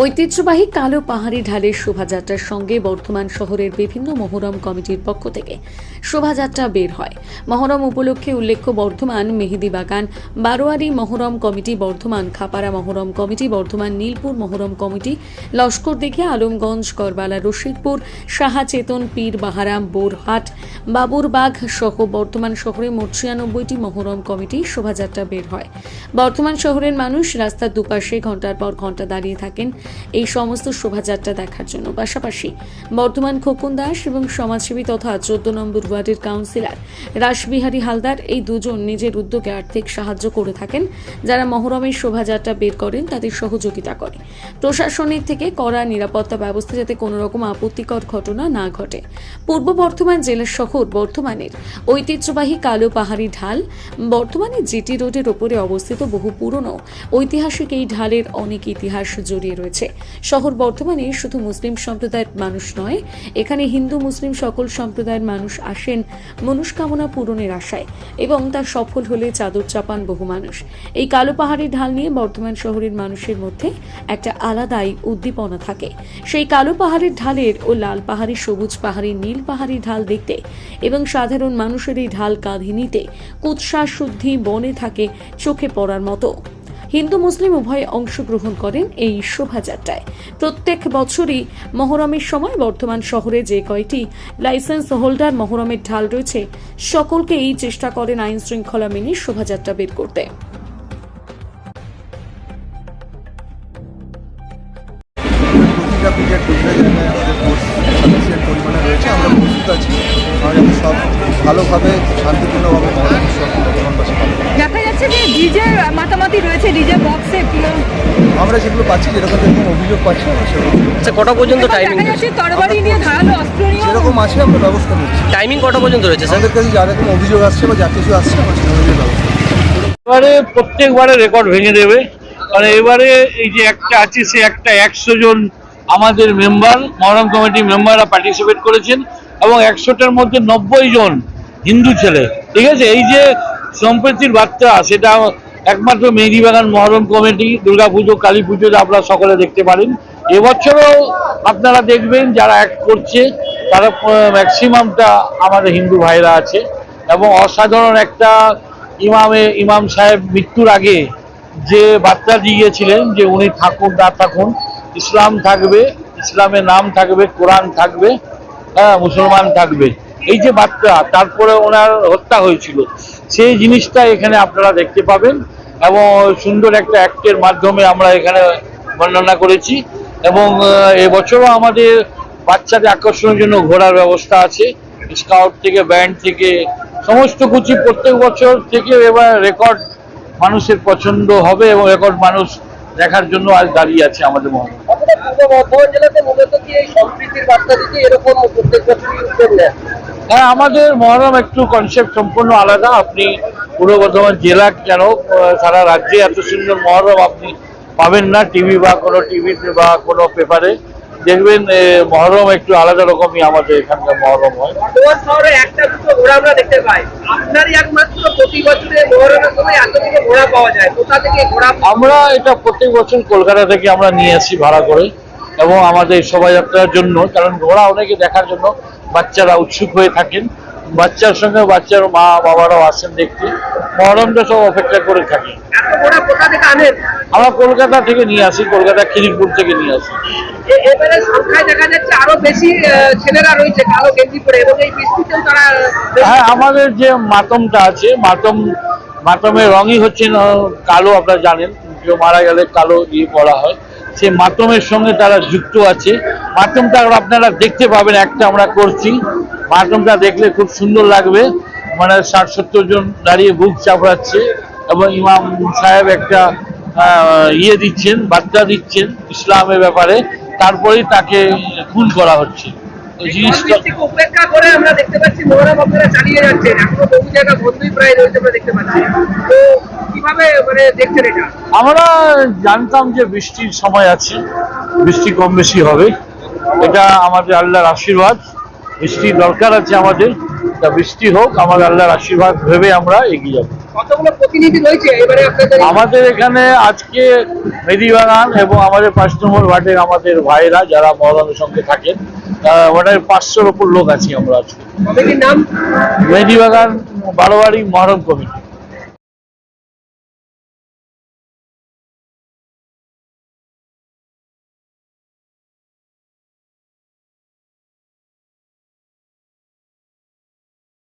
ঐতিহ্যবাহী কালো পাহাড়ি ঢালের শোভাযাত্রার সঙ্গে বর্ধমান শহরের বিভিন্ন মহরম কমিটির পক্ষ থেকে শোভাযাত্রা বের হয়। মহরম উপলক্ষে উল্লেখ্য বর্ধমান মেহেদিবাগান বারোয়ারি Muharram committee, Bardhaman Khapara Muharram committee, Bardhaman Nilpur Muharram committee, Laskardighi, Alamganj, Karbala, Rashidpur, Shahchetan, Pir Baharam, Borhat, Baburbag সহ বর্ধমান শহরে মোট ৯৬টি মহরম কমিটি শোভাযাত্রা বের হয়। বর্ধমান শহরের মানুষ রাস্তার দুপাশে ঘণ্টার পর ঘণ্টা দাঁড়িয়ে থাকেন এই সমস্ত শোভাযাত্রা দেখার জন্য। পাশাপাশি বর্ধমান খোকন দাস এবং সমাজসেবী তথা ১৪ নম্বর ওয়ার্ডের কাউন্সিলর রাসবিহারী হালদার এই দুজন নিজের উদ্যোগে আর্থিক সাহায্য করে থাকেন। যারা মহরমের শোভাযাত্রা বের করেন তাদের সহযোগিতা করে। প্রশাসনের থেকে কড়া নিরাপত্তা ব্যবস্থা যাতে কোনো রকম আপত্তিকর ঘটনা না ঘটে। পূর্ব বর্ধমান জেলার শহর বর্ধমানের ঐতিহ্যবাহী কালো পাহাড়ি ঢাল বর্ধমানের জিটি রোডের ওপরে অবস্থিত বহু পুরনো ঐতিহাসিক এই ঢালের অনেক ইতিহাস জড়িয়ে রয়েছে। শহর বর্ধমানে শুধু মুসলিম সম্প্রদায়ের মানুষ নয়, এখানে হিন্দু মুসলিম সকল সম্প্রদায়ের মানুষ আসেন মনস্কামনা পূরণের আশায় এবং তা সফল হলে চাদর চাপান বহু মানুষ। এই কালো পাহাড়ি ঢাল নিয়ে বর্ধমান শহরের মানুষের মধ্যে একটা আলাদাই উদ্দীপনা থাকে। সেই কালো পাহাড়ের ঢালের ও লাল পাহাড়ি, সবুজ পাহাড়ি, নীল পাহাড়ি ঢাল দেখতে এবং সাধারণ মানুষের এই ঢাল কাঁধে নিতে কুৎসা শুদ্ধি বনে থাকে চোখে পড়ার মতো। হিন্দু মুসলিম উভয়ে অংশগ্রহণ করেন এই শোভাযাত্রায়। প্রত্যেক বছরই মহরমের সময় বর্ধমান শহরে যে কয়টি লাইসেন্স হোল্ডার মহরমের ঢাল রয়েছে সকলকেই চেষ্টা করেন আইন শৃঙ্খলা মেনে শোভাযাত্রা বের করতে। পরিমাণে রয়েছে, আমরা প্রস্তুত আছি। আমরা সব ভালোভাবে শান্তিপূর্ণভাবে দেখা যাচ্ছে যে ডিজে মাতামাতি রয়েছে, ডিজে বক্সে আমরা যেগুলো পাচ্ছি, যেরকম অভিযোগ পাচ্ছি আমরা সেরকম। আচ্ছা, কটা পর্যন্ত টাইমিং? দেখা যাচ্ছে তরবারি নিয়ে ধারালো অস্ত্র নিয়ে যেরকম আছে আমরা ব্যবস্থা নিচ্ছি। টাইমিং কটা পর্যন্ত রয়েছে স্যার? আমাদের কাছে যা রকম অভিযোগ আসছে বা যা কিছু আসছে আমরা সেই অনুযায়ী ব্যবস্থা নিচ্ছি। এবারে প্রত্যেকবারে রেকর্ড ভেঙে দেবে, কারণ এবারে এই যে একটা আছে সে একটা ১০০ জন আমাদের মেম্বার, মহরম কমিটি মেম্বাররা পার্টিসিপেট করেছেন এবং ১০০টার মধ্যে ৯০ জন হিন্দু ছেলে। ঠিক আছে, এই যে সম্প্রীতির বার্তা সেটা একমাত্র মেহেদিবাগান মহরম কমিটি দুর্গাপুজো, কালী পুজোতে আপনারা সকলে দেখতে পারেন। এবছরও আপনারা দেখবেন যারা অ্যাক্ট করছে তারা ম্যাক্সিমামটা আমাদের হিন্দু ভাইরা আছে এবং অসাধারণ একটা ইমাম সাহেব মৃত্যুর আগে যে বার্তা দিয়েছিলেন যে উনি থাকুন না থাকুন, ইসলাম থাকবে, ইসলামের নাম থাকবে, কোরআন থাকবে, মুসলমান থাকবে, এই যে বার্তা, তারপরে ওনার হত্যা হয়েছিল, সেই জিনিসটা এখানে আপনারা দেখতে পাবেন এবং সুন্দর একটা অ্যাক্টের মাধ্যমে আমরা এখানে বর্ণনা করেছি। এবং এবছরও আমাদের বাচ্চাদের আকর্ষণের জন্য ঘোরার ব্যবস্থা আছে, স্কাউট থেকে ব্যান্ড থেকে সমস্ত কিছু। প্রত্যেক বছর থেকে এবার রেকর্ড মানুষের পছন্দ হবে এবং রেকর্ড মানুষ দেখার জন্য আজ দাঁড়িয়ে আছে আমাদের মহরম। হ্যাঁ, আমাদের মহরম একটু কনসেপ্ট সম্পূর্ণ আলাদা। আপনি পূর্ব বর্ধমান জেলা কেন, সারা রাজ্যে এত সুন্দর মহরম আপনি পাবেন না। টিভি বা কোনো টিভিতে বা কোনো পেপারে দেখবেন মহরম একটু আলাদা রকমই আমাদের এখানকার মহরম হয়। শহরে একটা দুটো ঘোড়া আমরা দেখতে পাই, আপনারই একমাত্র প্রতি বছরে মহরমের সময় এতগুলো ঘোড়া পাওয়া যায়, কোথা থেকে ঘোড়া? আমরা এটা প্রত্যেক বছর কলকাতা থেকে আমরা নিয়ে আসি ভাড়া করে এবং আমাদের শোভাযাত্রার জন্য, কারণ ঘোড়া অনেকে দেখার জন্য বাচ্চারা উৎসুক হয়ে থাকেন। বাচ্চার সঙ্গে বাচ্চার মা বাবারাও আসেন দেখতে, মহরমটা সব অপেক্ষা করে থাকি। আমরা কলকাতা থেকে নিয়ে আসি, কলকাতা খিলিরপুর থেকে নিয়ে আসি। এবারে সংখ্যায় দেখা যাচ্ছে আরো বেশি ছেলেরা রয়েছে কালো গেঞ্জি পরে এবং এই বৃষ্টিতেও তারা। হ্যাঁ, আমাদের যে মাতমটা আছে, মাতমের রঙই হচ্ছে কালো। আপনারা জানেন কেউ মারা গেলে কালো দিয়ে পড়া হয়, সেই মাতমের সঙ্গে তারা যুক্ত আছে। মাতমটা আপনারা দেখতে পাবেন, একটা আমরা করছি, মাতমটা দেখলে খুব সুন্দর লাগবে। মানে ৬০-৭০ জন দাঁড়িয়ে বুক চাপড়াচ্ছে এবং ইমাম সাহেব একটা দিচ্ছেন, বার্তা দিচ্ছেন ইসলামের ব্যাপারে, তারপরেই তাকে খুন করা হচ্ছে। এই জিনিসটা উপেক্ষা করে আমরা দেখতে পাচ্ছি মহরম আপনারা চালিয়ে যাচ্ছেন, এখনো বহু জায়গা বন্ধই প্রায় রয়েছে আমরা দেখতে পাচ্ছি। তো কিভাবে মানে দেখছেন এটা? আমরা জানতাম যে বৃষ্টির সময় আছে, বৃষ্টি কম বেশি হবে, এটা আমাদের আল্লাহর আশীর্বাদ। বৃষ্টির দরকার আছে আমাদের, তা বৃষ্টি হোক, আমাদের আল্লাহর আশীর্বাদ ভেবে আমরা এগিয়ে যাব। কতগুলো প্রতিনিধি রয়েছে এবারে আপনাদের? আমাদের এখানে আজকে মেদিবাগান এবং আমাদের 5 নম্বর ওয়ার্ডের আমাদের ভাইরা যারা মহরমের সঙ্গে থাকেন, ওটার 500-র উপর লোক আছি আমরা আজকে। কমিটির নাম? মেদিবাগান বারোয়ারি মহরম কমিটি।